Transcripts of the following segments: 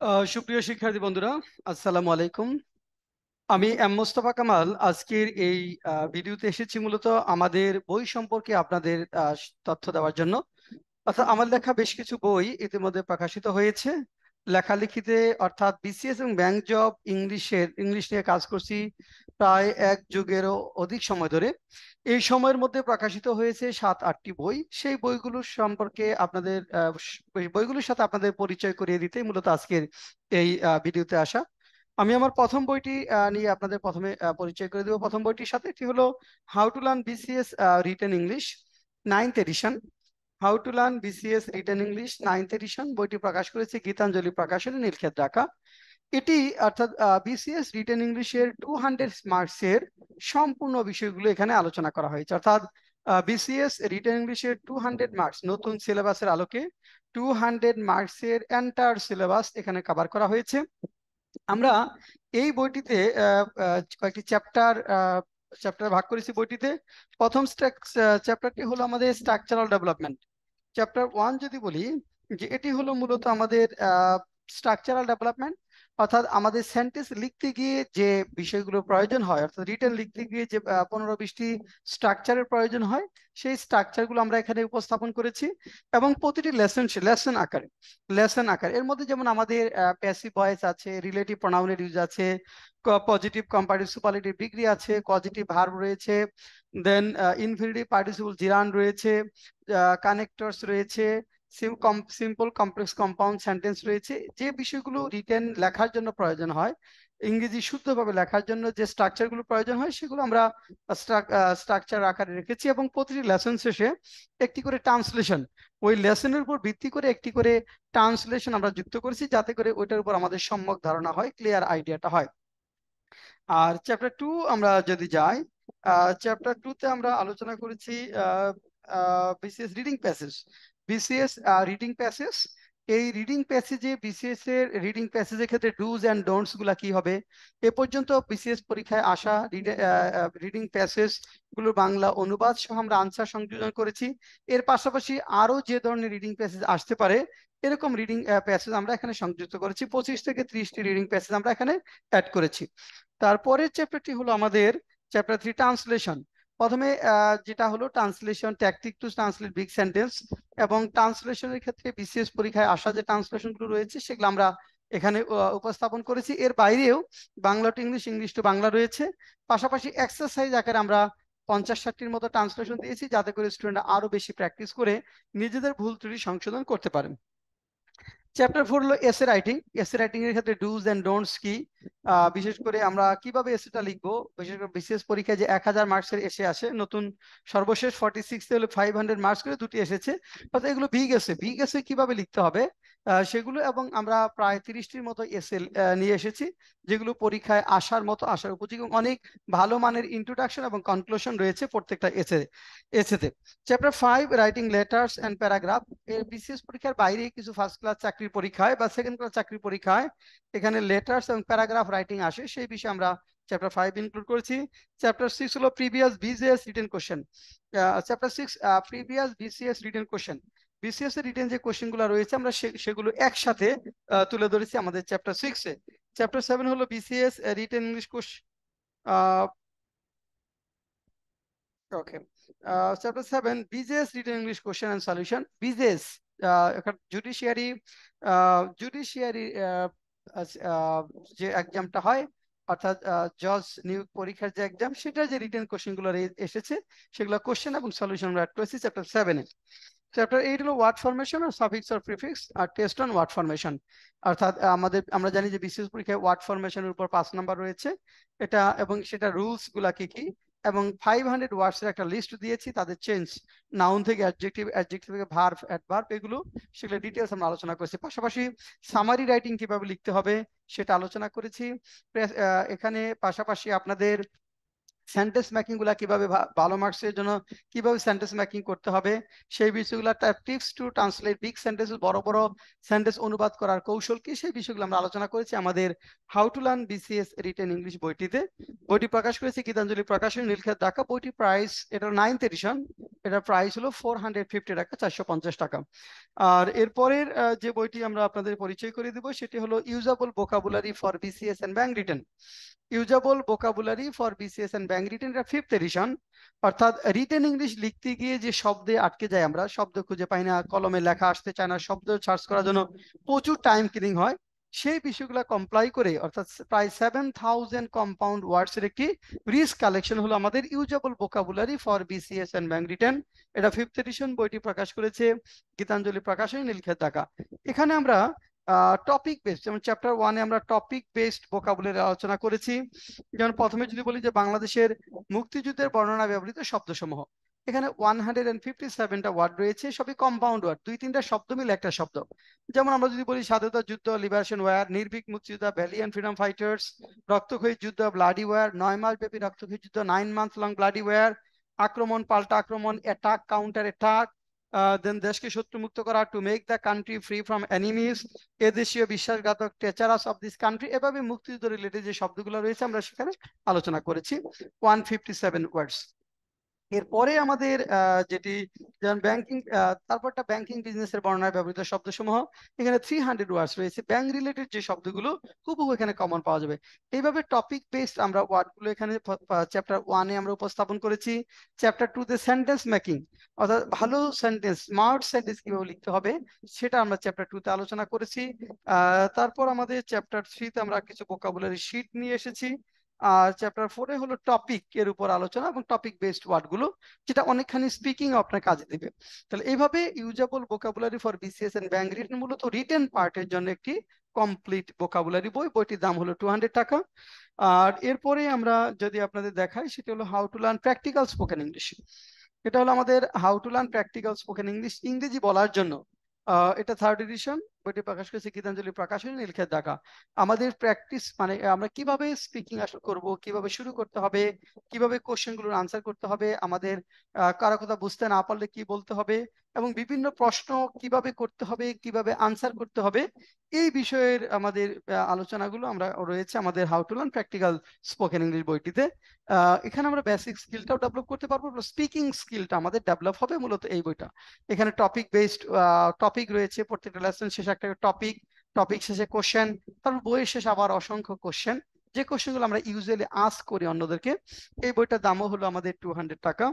সুপ্রিয় শিক্ষার্থী বন্ধুরা, আসসালামু আলাইকুম। আমি এম মোস্তফা কামাল আজকের এই ভিডিওতে এসেছি মূলত আমাদের বই সম্পর্কে আপনাদের তথ্য দেওয়ার জন্য। অর্থাৎ আমার লেখা বেশ কিছু বই ইতিমধ্যে প্রকাশিত হয়েছে। লেখালেখিতে অর্থাৎ বিসিএস এবং ব্যাংক জব ইংলিশ নিয়ে কাজ করছি প্রায় এক যুগেরও অধিক সময় ধরে। এই সময়ের মধ্যে প্রকাশিত হয়েছে 7-8টি বই। সেই বইগুলোর সম্পর্কে ওই বইগুলোর সাথে আপনাদের পরিচয় করিয়ে দিতে মূলত আজকের এই ভিডিওতে আসা। আমি আমার প্রথম বইটি নিয়ে আপনাদের প্রথমে পরিচয় করে দেবো। প্রথম বইটির সাথে এটি হলো how to learn BCS written English 9th edition. How to learn BCS written English 9th edition বইটি প্রকাশ করেছে গীতাঞ্জলি প্রকাশনী, নীলক্ষেত, ঢাকা। এটি অর্থাৎ বিসিএস রিটেন ইংলিশের 200 মার্কসের সম্পূর্ণ বিষয়গুলো এখানে আলোচনা করা হয়েছে। অর্থাৎ বিসিএস রিটেন ইংলিশের 200 মার্কস নতুন সিলেবাসের আলোকে 200 মার্কসের এন্টার সিলেবাস এখানে কভার করা হয়েছে। আমরা এই বইটিতে কয়েকটি চ্যাপ্টার ভাগ করেছি বইটিতে। প্রথম চ্যাপ্টারটি হলো আমাদের স্ট্রাকচারাল ডেভেলপমেন্ট। চ্যাপ্টার 1 যদি বলি, যে এটি হলো মূলত আমাদের স্ট্রাকচারাল ডেভেলপমেন্ট, অর্থাৎ আমাদের সেন্টেন্স লিখতে গিয়ে যে বিষয়গুলো প্রয়োজন হয়, অর্থাৎ রিটেন লিখতে গিয়ে যে 15-20টি স্ট্রাকচারের প্রয়োজন হয়, সেই স্ট্রাকচারগুলো আমরা এখানে উপস্থাপন করেছি। এবং প্রতিটি লেসন আকারে এর মধ্যে যেমন আমাদের প্যাসিভ ভয়েস আছে, রিলেটিভ প্রোনাউনের ইউজ আছে, পজিটিভ কম্পারেটিভ সুপারলেটিভ ডিগ্রি আছে, কজেটিভ ভার্ব রয়েছে, দেন ইনফিনিটিভ পার্টিসিপল জিরান রয়েছে, কানেক্টরস রয়েছে, সিম্পল কমপ্লেক্স কম্পাউন্ড সেন্টেন্স রয়েছে। যে বিষয়গুলো রিটেন লেখার জন্য প্রয়োজন হয়, ইংরেজি শুদ্ধভাবে লেখার জন্য যে স্ট্রাকচারগুলো প্রয়োজন হয়, সেগুলো আমরা স্ট্রাকচার আকারে রেখেছি। এবং প্রতিটি লেসন শেষে একটি করে ট্রান্সলেশন, ওই লেসনের উপর ভিত্তি করে একটি করে ট্রান্সলেশন আমরা যুক্ত করেছি, যাতে করে ওইটার উপর আমাদের সম্যক ধারণা হয়, ক্লিয়ার আইডিয়াটা হয়। আর চ্যাপ্টার 2 আমরা যদি যাই, চ্যাপ্টার 2 তে আমরা আলোচনা করেছি BCS reading passage. BCS reading passage, এই রিডিং প্যাসেজে বিসিএস এর রিডিং প্যাসেজের ক্ষেত্রে ডুজ এন্ড ডোন্টস গুলা কি হবে, এ পর্যন্ত বিসিএস পরীক্ষায় আসা রিডিং প্যাসেজ গুলোর বাংলা অনুবাদ সহ আমরা আনসার সংযোজন করেছি। এর পাশাপাশি আরো যে ধরনের রিডিং প্যাসেজ আসতে পারে, এরকম রিডিং প্যাসেজ আমরা এখানে সংযুক্ত করেছি। 25 থেকে 30টি রিডিং প্যাসেজ আমরা এখানে অ্যাড করেছি। তারপরের চ্যাপ্টারটি হলো আমাদের চ্যাপ্টার 3, ট্রান্সলেশন। প্রথমে যেটা হলো translation tactic to translate big sentence, এবং ট্রান্সলেশনের ক্ষেত্রে বিসিএস পরীক্ষায় আসা যে ট্রান্সলেশন গুলো রয়েছে সেগুলো আমরা এখানে উপস্থাপন করেছি। এর বাইরেও Bangla to English, English to Bangla রয়েছে। পাশাপাশি এক্সারসাইজ আকারে আমরা 50-60টির মতো ট্রান্সলেশন দিয়েছি, যাতে করে স্টুডেন্টরা আরো বেশি প্র্যাকটিস করে নিজেদের ভুল ত্রুটি সংশোধন করতে পারেন। চ্যাপ্টার 4 হলো এসে রাইটিং। এসে রাইটিং এর ক্ষেত্রে ডুজ এন্ড ডোন্টস কি, বিশেষ করে আমরা কিভাবে এসেটা লিখবো, বিশেষ করে বিশেষ পরীক্ষায় যে 1000 মার্কসের এসে আসে নতুন, সর্বশেষ 46 হলো 500 মার্কস করে দুটি এসেছে। অর্থাৎ এগুলো বিগ এসে কিভাবে লিখতে হবে সেগুলো, এবং আমরা প্রায় 30টির মতো এসে নিয়ে এসেছি, যেগুলো পরীক্ষায় আসার উপযোগী। অনেক ভালো মানের ইন্ট্রোডাকশন এবং কনক্লুশন রয়েছে প্রত্যেকটা এসেতে। Chapter 5, writing letters and paragraph. এর বিসিএস পরীক্ষার বাইরে কিছু ফার্স্ট ক্লাস চাকরির পরীক্ষায় বা সেকেন্ড ক্লাস চাকরির পরীক্ষায় এখানে লেটার্স এবং প্যারাগ্রাফ রাইটিং আসে, সেই বিষয়ে আমরা চ্যাপ্টার 5 ইনক্লুড করেছি। চ্যাপ্টার 6 হলো previous BCS written question. Chapter 6, previous BCS written question. BCS এর রিটেন যে কোশ্চেন গুলো রয়েছে আমরা সেগুলো একসাথে তুলে ধরেছি আমাদের চ্যাপ্টার 6 এ। চ্যাপ্টার 7 হলো BCS written English question. Okay, chapter 7, BJS written English question and solution. BJS judiciary judiciary যে এক্সামটা হয়, অর্থাৎ জজ নিয়োগ পরীক্ষার যে এক্সাম, সেটার যে রিটেন কোশ্চেন গুলো এসেছে, সেগুলো কোশ্চেন এবং সলিউশন আমরা অ্যাড করেছি চ্যাপ্টার 7 এ। চ্যাপ্টার 8 হলো ওয়ার্ড ফরমেশন আর সাফিক্স আর প্রিফিক্স আর টেস্ট অন ওয়ার্ড ফরমেশন। অর্থাৎ আমরা জানি যে বিসিএস পরীক্ষায় ওয়ার্ড ফরমেশনের উপর 5 নাম্বার রয়েছে, এটা এবং সেটা রুলস গুলা কি কি, এবং 500 ওয়ার্ডস এর একটা লিস্ট দিয়েছি, তাদের চেঞ্জ, নাউন থেকে অ্যাডজেক্টিভ, অ্যাডজেক্টিভ থেকে ভার্ব, অ্যাডভার্ব, এগুলো সেগুলো ডিটেইলস আমরা আলোচনা করেছি। পাশাপাশি সামারি রাইটিং কিভাবে লিখতে হবে সেটা আলোচনা করেছি। এখানে পাশাপাশি আপনাদের সেন্টেন্স মেকিং গুলা কিভাবে ভালো মার্কসের জন্য কিভাবে সেন্টেন্স মেকিং করতে হবে, সেই বিষয়গুলো, tips to translate big sentence, বড় বড় সেন্টেন্স অনুবাদ করার কৌশল কি, সেই বিষয়গুলো আমরা আলোচনা করেছি আমাদের how to learn BCS written English বইটিতে। বইটি প্রকাশ করেছে গীতাঞ্জলি প্রকাশনী, নীলক্ষেত, ঢাকা। বইটি প্রাইস, এটা 9th এডিশন, এটার প্রাইস হলো 450 টাকা, 450 টাকা। আর এরপরের যে বইটি আমরা আপনাদের পরিচয় করে দিব সেটি হলো usable vocabulary for BCS and bank written. Usable vocabulary for BCS and bank written, এটা 5th এডিশন। অর্থাৎ রিটেন ইংলিশ লিখতে গিয়ে যে শব্দে আটকে যায়, আমরা শব্দ খুঁজে পাই না, কলমে লেখা আসতে চায় না, শব্দ সার্চ করার জন্য প্রচুর টাইম কিলিং হয়, সেই বিষয়গুলো কমপ্লাই করে, অর্থাৎ প্রায় 7000 কম্পাউন্ড ওয়ার্ডস এর একটি রিচ কালেকশন হলো আমাদের usable vocabulary for BCS and bank written. এটা 5th এডিশন, বইটি প্রকাশ করেছে গীতাঞ্জলি প্রকাশনী, নীলক্ষেত, ঢাকা। এখানে আমরা টপিক বেসড, যেমন চ্যাপ্টার 1-এ আমরা টপিক বেসড ভোকাবুলারি আলোচনা করেছি। যেমন প্রথমে যদি বলি যে বাংলাদেশের মুক্তিযুদ্ধের বর্ণনা ব্যবহৃত শব্দসমূহ, এখানে 157টা ওয়ার্ড রয়েছে, সবই কম্পাউন্ড ওয়ার্ড, 2-3টা শব্দ মিলে একটা শব্দ। যেমন আমরা যদি বলি স্বাধীনতা যুদ্ধ, লিবারেশন ওয়ার, নির্ভীক মুক্তিযোদ্ধা, ভ্যালিয়ান্ট ফ্রিডম ফাইটার্স, রক্তক্ষয়ী যুদ্ধ, ব্লাডি ওয়ার, 9 মাস ব্যাপী রক্তক্ষয়ী যুদ্ধ, 9 মান্থ লং ব্লাডি ওয়ার, আক্রমণ, পাল্টা আক্রমণ, অ্যাটাক, কাউন্টার অ্যাটাক, দেন দেশকে শত্রুমুক্ত করা, to make the country free from enemies, এদেশীয় বিশ্বাসঘাতক, টেচারাস অফ দিস কান্ট্রি, এভাবে মুক্তিযুদ্ধ রিলেটেড যে শব্দগুলো রয়েছে আমরা সেখানে আলোচনা করেছি, 157 ওয়ার্ডস। এরপরে আমাদের যেটি, যেমন ব্যাংকিং, তারপরটা ব্যাংকিং বিজনেসের বর্ণনায় ব্যবহৃত শব্দসমূহ, এখানে 300 ওয়ার্ডস রয়েছে। ব্যাংক রিলেটেড যে শব্দগুলো হুবহু এখানে কমন পাওয়া যাবে। এইভাবে টপিক বেসড আমরা ওয়ার্ডগুলো এখানে চ্যাপ্টার 1-এ আমরা উপস্থাপন করেছি। চ্যাপ্টার 2-তে সেন্টেন্স মেকিং, অর্থাৎ ভালো সেন্টেন্স, স্মার্ট সেন্টেন্স কিভাবে লিখতে হবে সেটা আমরা চ্যাপ্টার 2-তে আলোচনা করেছি। তারপর আমাদের চ্যাপ্টার 3-তে আমরা কিছু ভোকাবুলারি শিট নিয়ে এসেছি। আর চ্যাপ্টার 4-এ হলো টপিক এর উপর আলোচনা এবং টপিক বেসড ওয়ার্ড গুলো, যেটা অনেকখানি স্পিকিং আপনার কাজে দিবে। তাহলে এইভাবে usable vocabulary for BCS and bank written মূলত রিটেন পার্টের জন্য একটি কমপ্লিট ভোকাবুলারি বই। বইটির দাম হলো 200 টাকা। আর এরপরে আমরা যদি আপনাদের দেখাই সেটা হলো how to learn practical spoken English. এটা হলো আমাদের how to learn practical spoken English, ইংরেজি বলার জন্য। এটা 3rd এডিশন, বইটি প্রকাশ করেছে গীতাঞ্জলি প্রকাশনী, নীলক্ষেত, ঢাকা। আমাদের প্র্যাকটিস মানে আমরা কিভাবে স্পিকিং আসলে করব, কিভাবে শুরু করতে হবে, কিভাবে কোশ্চেন গুলোর আনসার করতে হবে, আমাদের কারো কথা বুঝতে না পারলে কি বলতে হবে, এবং বিভিন্ন প্রশ্ন কিভাবে করতে হবে, কিভাবে আনসার করতে হবে, এই বিষয়ের আমাদের আলোচনাগুলো আমরা রয়েছে আমাদের how to learn practical spoken English বইটিতে। এখানে আমরা বেসিক স্কিলটাও ডেভেলপ করতে পারবো, স্পিকিং স্কিলটা আমাদের ডেভেলপ হবে মূলত এই বইটা। এখানে টপিক বেসড টপিক রয়েছে, প্রত্যেকটা লেসন শেষে একটা টপিক, টপিক শেষে কোশ্চেন, তারপর বইয়ের শেষে আবার অসংখ্য কোশ্চেন, যে কোশ্চেনগুলো আমরা ইউজুয়ালি আস্ক করি অন্যদেরকে। এই বইটার দামও হলো আমাদের 200 টাকা।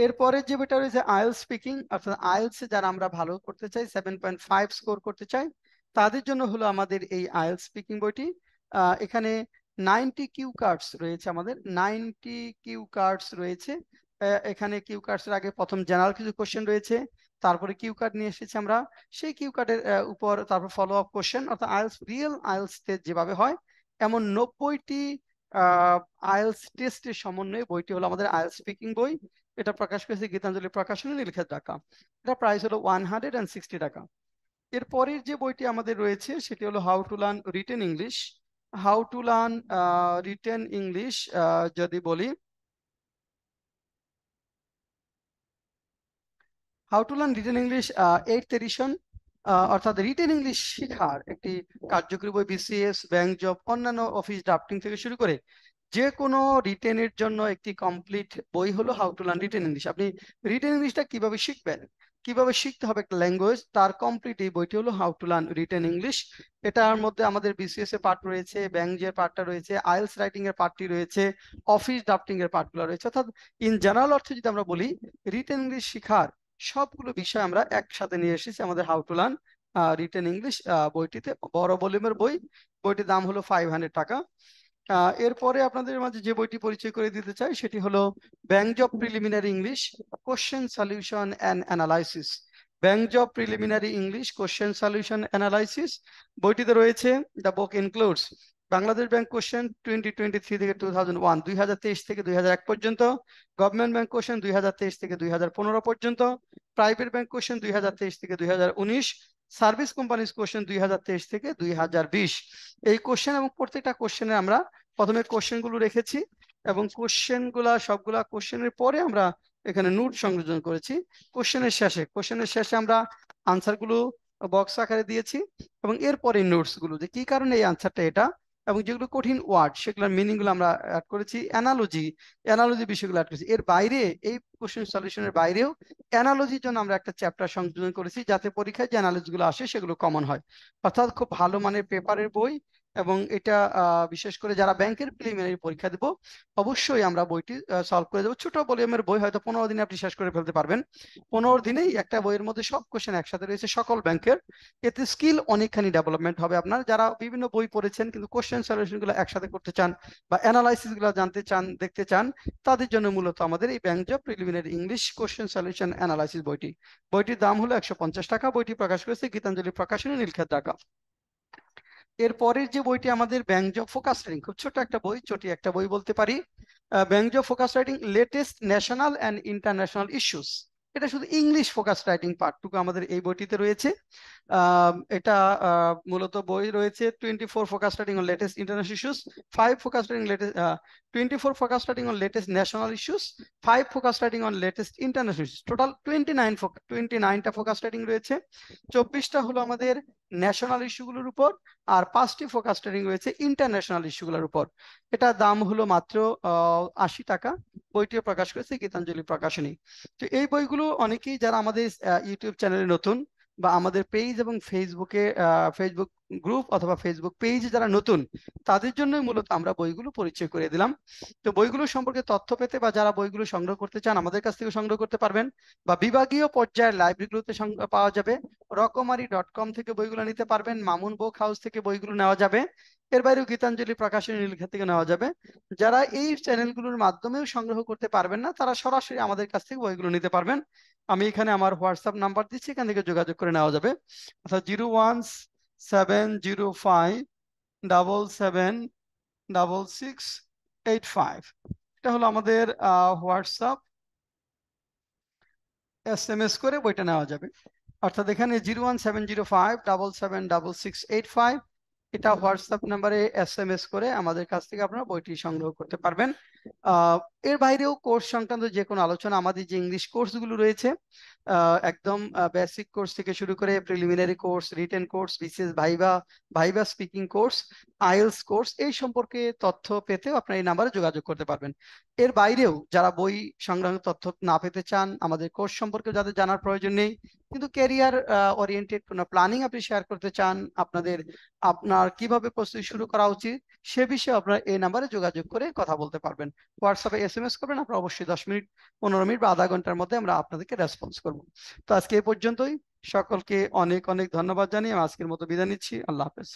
এরপরে যে বইটা রয়েছে আইএলটিএস স্পিকিং, অর্থাৎ আইএলটিএস যারা আমরা ভালো করতে চাই, 7.5 স্কোর করতে চাই, তাদের জন্য হলো আমাদের এই আইএলটিএস স্পিকিং বইটি। এখানে 90 কিউ কার্ডস রয়েছে, আমাদের 90 কিউ কার্ডস রয়েছে। এখানে কিউ কার্ডস এর আগে প্রথম জেনারেল কিছু কোশ্চেন রয়েছে, তারপরে কিউ কার্ড নিয়ে এসেছি আমরা, সেই কিউ কার্ডের উপর তারপর ফলো আপ কোশ্চেন, অর্থাৎ আইএলটিএস রিয়েল আইএলটিএস টেস্ট যেভাবে হয় এমন 90টি আইএলটিএস টেস্টের সমন্বয়ে বইটি হলো আমাদের আইএলটিএস স্পিকিং বই। এটা প্রকাশ করেছে গীতাঞ্জলি প্রকাশনী, নীলক্ষেত, ঢাকা। এটা প্রাইস হলো 160 টাকা। এরপরের যে বইটি আমাদের রয়েছে সেটি হলো how to learn written English. How to learn written English যদি বলি, how to learn written English 8th edition, অর্থাৎ রিটেন ইংলিশ শেখার একটি কার্যকরী বই। বিসিএস, ব্যাংক জব, অন্যান্য অফিস ড্রাফটিং থেকে শুরু করে যে কোনো রিটেনের জন্য একটি কমপ্লিট বই হলো how to learn written English. আপনি রিটেন ইংলিশটা কিভাবে শিখবেন, কিভাবে শিখতে হবে একটা ল্যাঙ্গুয়েজ, তার কমপ্লিট এই বইটি হলো how to learn written English. এটার মধ্যে আমাদের বিসিএস এর পার্ট রয়েছে, ব্যাংক এর পার্টটা রয়েছে, আইএলটিএস রাইটিং এর পার্টটি রয়েছে, অফিস ড্রাফটিং এর পার্টগুলো রয়েছে। অর্থাৎ ইন জেনারেল অর্থে যদি আমরা বলি, রিটেন ইংলিশ শেখার সবগুলো বিষয় আমরা একসাথে নিয়ে এসেছি আমাদের how to learn written English বইটিতে। বড় ভলিউমের বই, বইটির দাম হলো 500 টাকা। এরপরে আপনাদের মাঝে যে বইটি পরিচয় করে দিতে চাই সেটি হলো bank job preliminary English, question solution and analysis. Bank job preliminary English, question solution analysis. বইটিতে রয়েছে the book includes Bangladesh bank question 2023 থেকে 2001, 2023 থেকে 2001 পর্যন্ত, গভর্নমেন্ট ব্যাংক কোশ্চেন 2023 থেকে 2015 পর্যন্ত, প্রাইভেট ব্যাংক কোশ্চেন 2023 থেকে 2019, সার্ভিস কোম্পানিজ কোশ্চেন 2023 থেকে 2020। এই কোশ্চেন এবং প্রত্যেকটা কোশ্চেনে আমরা প্রথমে কোশ্চেন গুলো রেখেছি, এবং কোশ্চেন গুলা সবগুলা কোশ্চেনের পরে আমরা এখানে নোট সংযোজন করেছি। কোশ্চেনের শেষে আমরা আনসার গুলো বক্স আকারে দিয়েছি এবং এরপরে নোটস গুলো যে কি কারণে এই আনসারটা এটা, এবং যেগুলো কঠিন ওয়ার্ড সেগুলোর মিনিং গুলো আমরা অ্যাড করেছি। অ্যানালজি বিষয়গুলো অ্যাড করেছি। এর বাইরে এই কোশ্চেন সলিউশনের বাইরেও অ্যানালজির জন্য আমরা একটা চ্যাপ্টার সংযোজন করেছি, যাতে পরীক্ষায় যে অ্যানালজি গুলো আসে সেগুলো কমন হয়। অর্থাৎ খুব ভালো মানের পেপারের বই, এবং এটা বিশেষ করে যারা ব্যাংকের প্রিলিমিনারি পরীক্ষা দেব অবশ্যই আমরা বইটি সলভ করে দেবো। ছোট ভলিউমের বই, হয়তো 15 দিনে আপনি শেষ করে ফেলতে পারবেন। 15 দিনেই একটা বইয়ের মধ্যে সব কোশ্চেন একসাথে রয়েছে সকল ব্যাংকের। এতে স্কিল অনেকখানি ডেভেলপমেন্ট হবে আপনার। যারা বিভিন্ন বই পড়েছেন কিন্তু কোশ্চেন সলিউশন গুলো একসাথে করতে চান বা অ্যানালাইসিস গুলো জানতে চান, দেখতে চান, তাদের জন্য মূলত আমাদের এই bank job preliminary English question solution analysis বইটির দাম হলো 150 টাকা। বইটি প্রকাশ করেছে গীতাঞ্জলি প্রকাশনী, নীলক্ষেত, ঢাকা। এর পরের যে বইটি আমাদের ব্যাংক জব ফোকাস রাইটিং, খুব ছোট একটা বই, ছোটি একটা বই বলতে পারি। Bank job focus writing latest national and international issues. এটা শুধু ইংলিশ ফোকাস রাইটিং পার্টটুকু আমাদের এই বইটিতে রয়েছে। এটা মূলত বই রয়েছে 24 focus writing on latest international issues, 5 focus writing latest 24 focus writing on latest national issues, 5 focus writing on latest international issues. Total 29টা ফোকাস রাইটিং রয়েছে। 24টা হলো আমাদের ন্যাশনাল ইস্যুগুলোর উপর, আর 5টি ফোকাস রাইটিং রয়েছে ইন্টারন্যাশনাল ইস্যুগুলোর উপর। এটা দাম হলো মাত্র 80 টাকা। বইটিও প্রকাশ করেছে গীতাঞ্জলি প্রকাশনী। তো এই বইগুলো অনেকেই যারা আমাদের ইউটিউব চ্যানেলে নতুন বা আমাদের পেজ এবং ফেসবুক গ্রুপ অথবা ফেসবুক পেজ যারা নতুন, তাদের জন্যই মূলত আমরা বইগুলো পরিচয় করে দিলাম। তো বইগুলো সম্পর্কে তথ্য পেতে বা যারা বইগুলো সংগ্রহ করতে চান আমাদের কাছ থেকে সংগ্রহ করতে পারবেন, বা বিভাগীয় পর্যায়ের লাইব্রেরিগুলোতে পাওয়া যাবে। রকমারি.com থেকে বইগুলো নিতে পারবেন, মামুন বুক হাউস থেকে বইগুলো নেওয়া যাবে। এর বাইরেও গীতাঞ্জলি প্রকাশনী, নীলক্ষেত থেকে নেওয়া যাবে। যারা এই চ্যানেলগুলোর মাধ্যমেও সংগ্রহ করতে পারবেন না, তারা সরাসরি আমাদের কাছ থেকে বইগুলো নিতে পারবেন। আমি এখানে আমার হোয়াটসঅ্যাপ নাম্বার দিচ্ছি, এখান থেকে যোগাযোগ করে নেওয়া যাবে। অর্থাৎ 01705776685। এটা হলো আমাদের হোয়াটসঅ্যাপ। SMS করে বইটা নেওয়া যাবে। অর্থাৎ এখানে 01705776685, এটা হোয়াটসঅ্যাপ নাম্বারে SMS করে আমাদের কাছ থেকে আপনারা বইটি সংগ্রহ করতে পারবেন। এর বাইরেও কোর্স সংক্রান্ত যে কোনো আলোচনা, আমাদের যে ইংলিশ কোর্সগুলো রয়েছে, একদম বেসিক কোর্স থেকে শুরু করে preliminary course, written course, BCS viva, viva speaking course, IELTS course, এই সম্পর্কে তথ্য পেতেও আপনারা এই নাম্বারে যোগাযোগ করতে পারবেন। এর বাইরেও যারা বই সংক্রান্ত তথ্য না পেতে চান, আমাদের কোর্স সম্পর্কে যাদের জানার প্রয়োজন নেই, কিন্তু ক্যারিয়ার ওরিয়েন্টেড কোনো প্ল্যানিং আপনি শেয়ার করতে চান, আপনার কিভাবে প্রস্তুতি শুরু করা উচিত, সে বিষয়ে আপনারা এই নাম্বারে যোগাযোগ করে কথা বলতে পারবেন। হোয়াটসঅ্যাপে SMS করবেন, আপনারা অবশ্যই 10 মিনিট, 15 মিনিট বা আধা ঘন্টার মধ্যে আমরা আপনাদেরকে রেসপন্স করব। তো আজকে এই পর্যন্তই। সকলকে অনেক অনেক ধন্যবাদ জানিয়ে আমি আজকের মতো বিদায় নিচ্ছি। আল্লাহ হাফেজ।